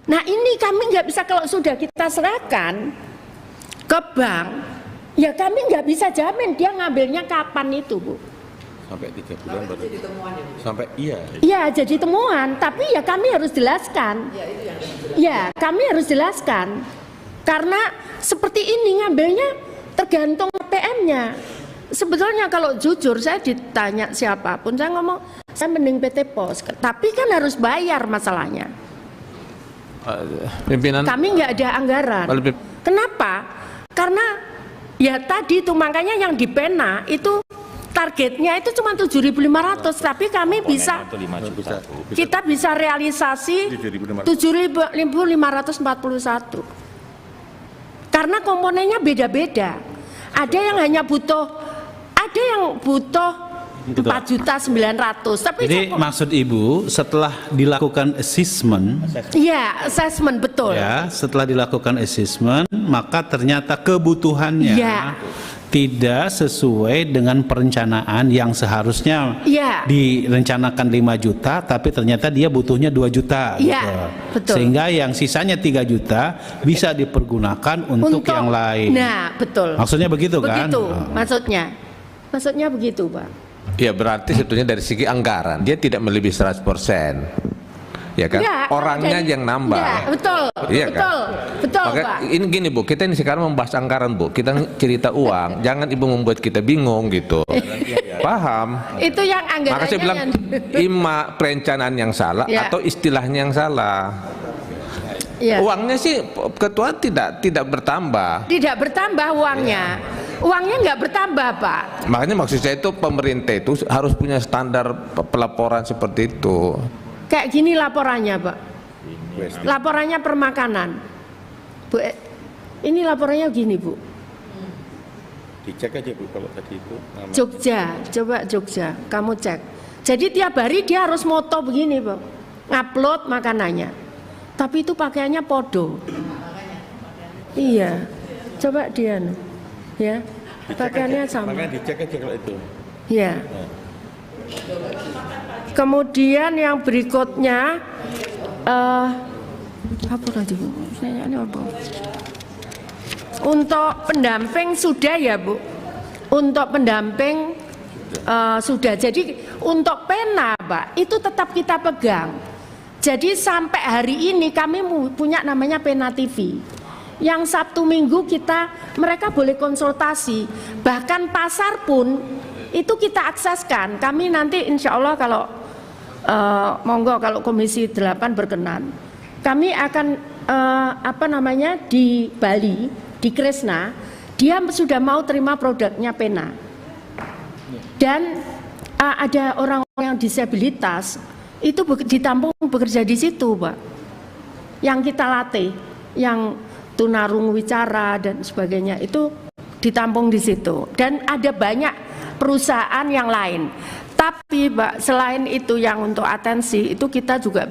Nah ini kami nggak bisa, kalau sudah kita serahkan ke bank, ya kami nggak bisa jamin dia ngambilnya kapan itu, Bu. Sampai 3 bulan baru jadi temuan ya? Sampai iya jadi temuan, tapi ya kami harus jelaskan ya kami harus jelaskan karena seperti ini ngambilnya tergantung PM-nya. Sebetulnya kalau jujur saya ditanya siapapun saya ngomong saya mending PT Pos, tapi kan harus bayar masalahnya. Pimpinan Kami nggak ada anggaran. Kenapa? Karena ya tadi itu makanya yang di pena itu targetnya itu cuma 7.500, tapi kami bisa kita bisa realisasi 7.541 karena komponennya beda-beda. Ada yang hanya butuh, ada yang butuh 4.900.000. Tapi jadi maksud Ibu setelah dilakukan assessment, ya assessment betul. Ya, setelah dilakukan assessment maka ternyata kebutuhannya ya tidak sesuai dengan perencanaan yang seharusnya direncanakan 5 juta tapi ternyata dia butuhnya 2 juta betul. Sehingga yang sisanya 3 juta bisa dipergunakan untuk yang lain. Nah betul, maksudnya begitu kan? Begitu maksudnya begitu, Pak. Ya berarti sebetulnya dari segi anggaran dia tidak melebihi 100%. Ya kan, orangnya yang nambah. Ya, betul, iya betul, kan? betul, Maka, Pak. ini gini Bu, kita ini sekarang membahas anggaran Bu, kita cerita uang, jangan Ibu membuat kita bingung gitu. Paham? Itu yang anggarannya. Maka saya bilang ima perencanaan yang salah atau istilahnya yang salah. Uangnya sih ketua tidak bertambah. Tidak bertambah uangnya. Uangnya nggak bertambah, Pak. Makanya maksud saya itu pemerintah itu harus punya standar pelaporan seperti itu. Kayak gini laporannya, Pak. Laporannya per makanan. Bu, ini laporannya gini, Bu. Dicek aja Bu kalau tadi itu. Jogja, coba Jogja, kamu cek. Jadi tiap hari dia harus moto begini, Bu. Ngupload makanannya. Tapi itu pakaiannya podo. Iya. Coba dia, ya. Pakaiannya sama. Makanya dicek aja kalau itu. Iya. Kemudian yang berikutnya apa tadi, Bu? Ini apa? Untuk pendamping sudah ya, Bu. Untuk pendamping sudah. Jadi untuk pena, Pak, itu tetap kita pegang. Jadi sampai hari ini kami punya namanya Pena TV. Yang Sabtu Minggu mereka boleh konsultasi. Bahkan pasar pun itu kita akseskan. Kami nanti insya Allah kalau monggo kalau Komisi 8 berkenan, kami akan di Bali, di Kresna, dia sudah mau terima produknya Pena. Dan ada orang-orang yang disabilitas itu ditampung bekerja di situ, Pak. Yang kita latih, yang tunarungu wicara dan sebagainya itu ditampung di situ. Dan ada banyak perusahaan yang lain. Tapi Pak, selain itu yang untuk atensi itu kita juga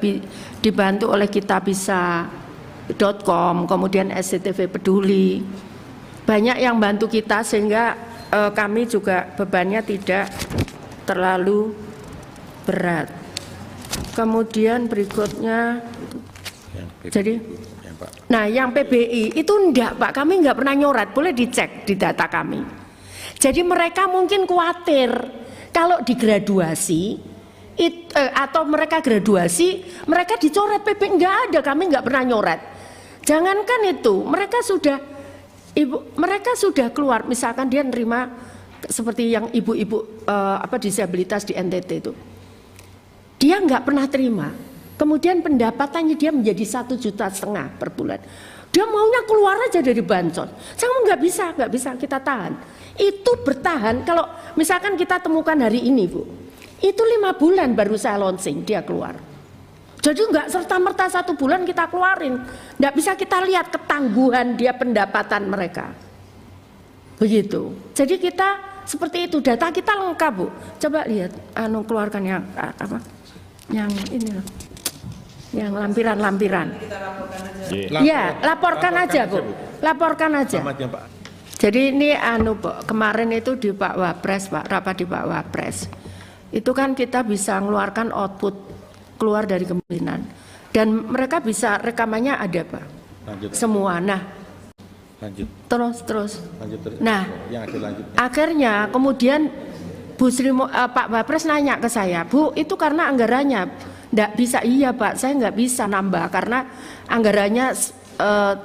dibantu oleh kitabisa.com, kemudian SCTV Peduli. Banyak yang bantu kita sehingga kami juga bebannya tidak terlalu berat. Kemudian berikutnya jadi nah yang PBI itu enggak, Pak, kami enggak pernah nyoret, boleh dicek di data kami. Jadi mereka mungkin khawatir kalau digraduasi atau mereka graduasi, mereka dicoret PP, enggak ada, kami enggak pernah nyoret. Jangankan itu, mereka sudah keluar, misalkan dia nerima seperti yang ibu-ibu disabilitas di NTT itu. Dia enggak pernah terima. Kemudian pendapatannya dia menjadi 1,5 juta per bulan. Dia maunya keluar aja dari bansos. Saya ngomong nggak bisa kita tahan. Itu bertahan kalau misalkan kita temukan hari ini, Bu. Itu 5 bulan baru saya launching dia keluar. Jadi nggak serta-merta 1 bulan kita keluarin. Nggak bisa kita lihat ketangguhan dia pendapatan mereka. Begitu. Jadi kita seperti itu, data kita lengkap, Bu. Coba lihat, keluarkan yang yang ini loh. Yang lampiran-lampiran. Ya, laporkan aja, Bu. Laporkan aja. Jadi ini kemarin itu di Pak Wapres, Pak, rapat di Pak Wapres. Itu kan kita bisa mengeluarkan output keluar dari kemiskinan. Dan mereka bisa rekamannya ada Pak. Lanjut. Semua. Nah, lanjut. Terus. Lanjut terus. Nah, yang ada lanjut. Akhirnya kemudian Pak Wapres nanya ke saya, Bu, itu karena anggarannya nggak bisa. Iya Pak, saya nggak bisa nambah karena anggarannya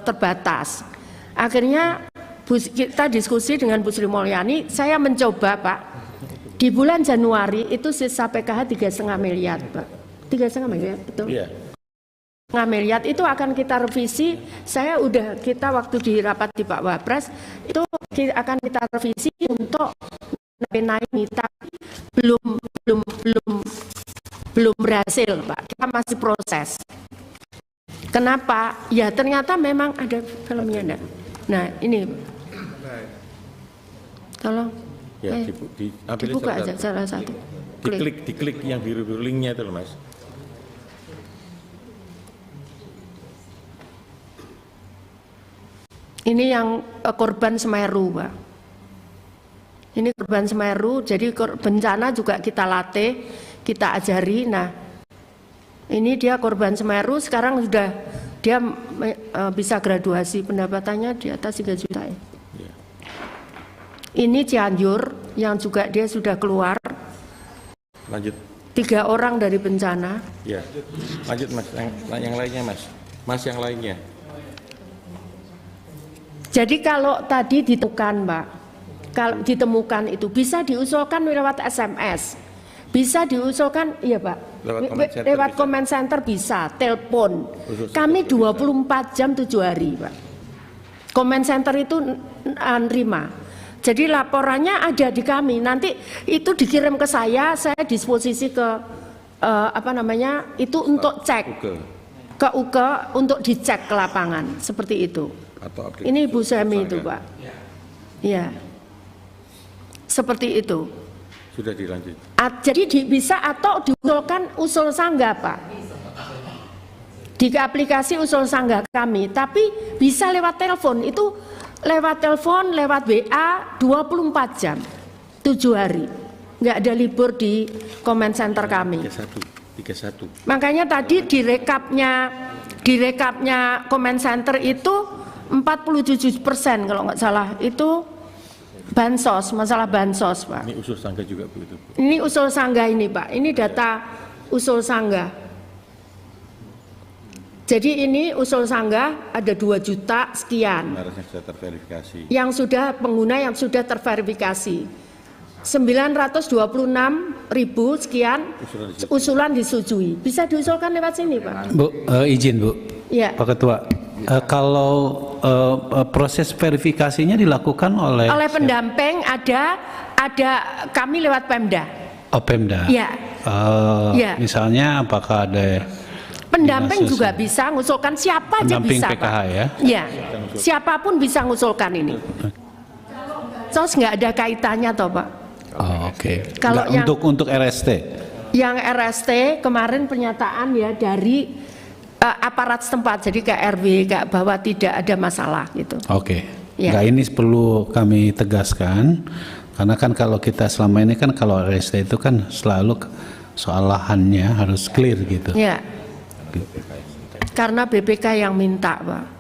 terbatas. Akhirnya kita diskusi dengan Bu Sri Mulyani, saya mencoba Pak, di bulan Januari itu sisa PKH 3,5 miliar Pak. 3,5 miliar, betul? Iya. 5 miliar itu akan kita revisi. Kita waktu di rapat di Pak Wapres itu akan kita revisi untuk naik, tapi belum berhasil Pak. Kita masih proses. Kenapa? Ya ternyata memang ada filmnya enggak. Nah ini, tolong. Ya, dibuka aja salah satu. Diklik yang biru-biru linknya itu loh Mas. Ini yang korban Semeru, Pak. Ini korban Semeru, jadi bencana juga kita latih, kita ajari. Nah, ini dia korban Semeru, sekarang sudah dia bisa graduasi, pendapatannya di atas 3 juta ya. Ini Cianjur yang juga dia sudah keluar. Lanjut. 3 orang dari bencana. Ya, lanjut Mas. Yang lainnya Mas. Mas yang lainnya. Jadi kalau tadi ditemukan Pak, kalau ditemukan itu bisa diusulkan lewat SMS, bisa diusulkan, iya Pak, lewat comment center bisa, telepon. Kami 24 jam 7 hari Pak. Comment center itu nerima. Jadi laporannya ada di kami. Nanti itu dikirim ke saya disposisi ke itu untuk cek ke UKE untuk dicek ke lapangan seperti itu. Ini Ibu Semi itu Pak. Ya, seperti itu. Sudah dilanjut. Jadi bisa atau diusulkan usul sanggah Pak. Di aplikasi usul sanggah kami, tapi bisa lewat telepon. Itu lewat telepon, lewat WA 24 jam 7 hari. Nggak ada libur di comment center kami. 31. Makanya tadi di rekapnya comment center itu 47% kalau nggak salah itu bansos, masalah bansos Pak. Ini usul sanggah juga begitu. Ini usul sanggah ini Pak, ini data usul sanggah. Jadi ini usul sanggah ada 2 juta sekian. Harusnya sudah terverifikasi. Yang sudah pengguna yang sudah terverifikasi. 926.000 sekian usulan disetujui. Bisa diusulkan lewat sini Pak. Bu, izin Bu. Ya. Pak Ketua. Kalau proses verifikasinya dilakukan oleh pendamping ada kami lewat Pemda. Oh, Pemda. Ya. Ya. Misalnya apakah ada pendamping juga bisa ngusulkan, siapa aja bisa PKH Pak. Ya. Ya. Siapapun bisa ngusulkan ini. Terus nggak ada kaitannya toh Pak. Oh, oke. Kalau untuk RST. Yang RST kemarin pernyataan ya dari aparat setempat, jadi ke RW bahwa tidak ada masalah gitu. Oke. Ya. Nah, ini perlu kami tegaskan karena kan kalau kita selama ini kan kalau RST itu kan selalu soal lahannya harus clear gitu. Ya. Karena BPK yang minta Pak.